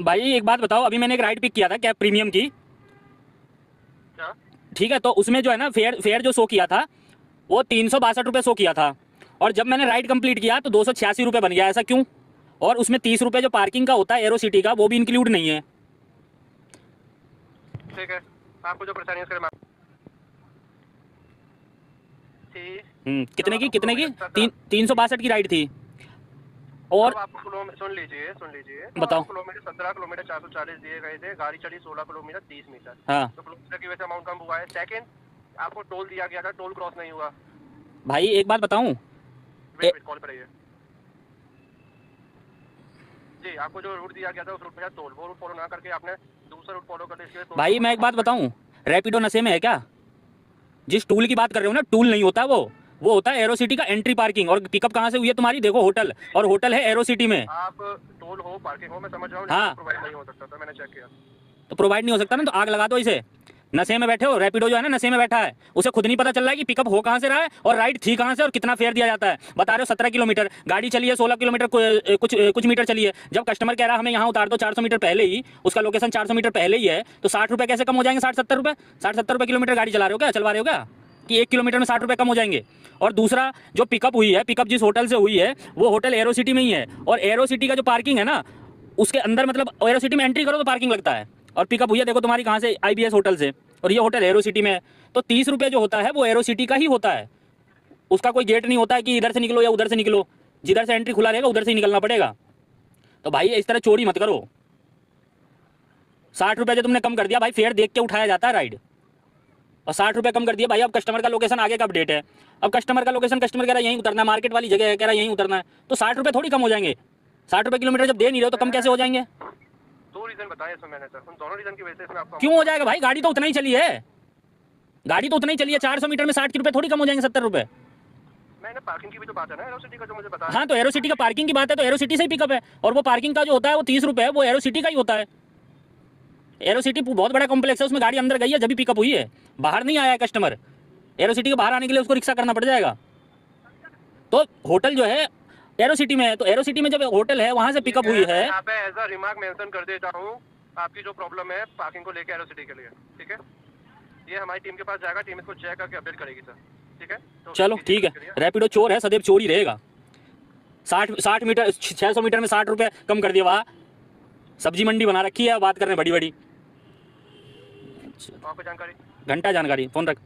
भाई एक बात बताओ, अभी मैंने एक राइड पिक किया था कैब प्रीमियम की, क्या? ठीक है, तो उसमें जो है ना फेयर फेयर जो शो किया था वो 362 रुपये शो किया था, और जब मैंने राइड कंप्लीट किया तो 286 रुपये बन गया, ऐसा क्यों? और उसमें 30 रुपये जो पार्किंग का होता है एरो सिटी का वो भी इंक्लूड नहीं है। ठीक है, आपको जो परेशानी है उसके लिए कितने की किलोमीटर तीन 362 की राइड थी। और आपको सुन लीजिए बताओ। किलोमीटर 17 किलोमीटर 440 दिए गए थे, गाड़ी चली 16 किलोमीटर 30 मीटर। हाँ तो किलोमीटर की वजह से अमाउंट कम हुआ है। सेकंड, आपको टोल दिया गया था, टोल क्रॉस नहीं हुआ। भाई एक बात बताऊं, वेट कॉल पर रहिए जी। आपको जो रूट दिया गया था उस रूट पे टोल, वो रूट फॉलो ना करके आपने दूसरा रूट फॉलो कर लिया। भाई मैं एक बात बताऊं, रैपिडो नशे में है क्या? जिस टूल की बात कर रहे हो ना, टूल नहीं होता वो होता है एरो सिटी का एंट्री पार्किंग। और पिकअप कहाँ से हुई है तुम्हारी? देखो होटल, और होटल है एरो सिटी में। आप टोल हो पार्किंग हो मैं समझ रहा हूँ, हाँ, प्रोवाइड नहीं हो सकता था, मैंने चेक किया। तो प्रोवाइड नहीं हो सकता ना, तो आग लगा दो इसे। नशे में बैठे हो, रैपिडो जो है ना नशे में बैठा है, उसे खुद नहीं पता चल रहा है कि पिकअप हो कहाँ से रहा है और राइड थी कहाँ से और कितना फेयर दिया जाता है। बता रहे हो 17 किलोमीटर, गाड़ी चली है 16 किलोमीटर कुछ मीटर चली है। जब कस्टमर कह रहा है हमें यहाँ उतार दो 400 मीटर पहले ही, उसका लोकेशन 400 मीटर पहले ही है, तो 60 रुपये कैसे कम हो जाएंगे? 60-70 रुपये, 60-70 रुपये किलोमीटर गाड़ी चला रहे हो क्या, चलवा रहे हो क्या कि 1 किलोमीटर में 60 रुपये कम हो जाएंगे? और दूसरा, जो पिकअप हुई है, पिकअप जिस होटल से हुई है वो होटल एरो सिटी में ही है, और एरो सिटी का जो पार्किंग है ना उसके अंदर, मतलब एरो सिटी में एंट्री करो तो पार्किंग लगता है। और पिकअप हुई है देखो तुम्हारी कहाँ से, IBS होटल से, और ये होटल एरो सिटी में है। तो 30 रुपये जो होता है वो एरो सिटी का ही होता है, उसका कोई गेट नहीं होता है कि इधर से निकलो या उधर से निकलो। जिधर से एंट्री खुला रहेगा उधर से ही निकलना पड़ेगा। तो भाई इस तरह चोरी मत करो। 60 रुपये जो तुमने कम कर दिया भाई, फेयर देख के उठाया जाता है राइड, और 60 रुपये कम कर दिया भाई। अब कस्टमर का लोकेशन आगे का अपडेट है, अब कस्टमर का लोकेशन, कस्टमर कह रहा है यहीं उतरना है, मार्केट वाली जगह है, कह रहा है यहीं उतरना है, तो 60 रुपये थोड़ी कम हो जाएंगे। 60 रुपये किलोमीटर जब दे नहीं रहे हो तो कम कैसे हो जाएंगे? दो रीजन बताए इसमें मैंने सर, उन दोनों रीजन की वजह से इसमें आपको क्यों हो जाएगा भाई? गाड़ी तो उतना ही चली है, गाड़ी तो उतना ही चली है। 400 मीटर में 60 रुपये थोड़ी कम हो जाएंगे, 70 रुपये। मैंने पार्किंग की भी तो बात है ना, एरो सिटी का जो मुझे बता। हाँ, तो एरो सिटी का पार्किंग की बात है तो एरो सिटी से ही पिकअप है, और वो पार्किंग का जो होता है वो 30 रुपये है, वो एरो सिटी का ही होता है। एरो सिटी बहुत बड़ा कॉम्प्लेक्स है, उसमें गाड़ी अंदर गई है जब भी पिकअप हुई है, बाहर नहीं आया है कस्टमर। एरो सिटी के बाहर आने के लिए उसको रिक्शा करना पड़ जाएगा। तो होटल जो है एरो सिटी में है, तो एरो सिटी में जब होटल है वहां से पिकअप हुई है। यहाँ पे एज अ रिमार्क मेंशन कर देता हूँ, आपकी जो प्रॉब्लम है पार्किंग को लेकर एरो सिटी के लिए, ठीक है, ये हमारी टीम के पास जाएगा, टीम इसको चेक करके अपडेट करेगी सर, ठीक है। तो चलो ठीक है, रैपिडो चोर है, सदैव चोरी रहेगा। 60 मीटर 600 मीटर में 60 रुपये कम कर दिया, वहाँ सब्जी मंडी बना रखी है, बात कर रहे हैं बड़ी बड़ी। आपको जानकारी घंटा जानकारी, फोन रख।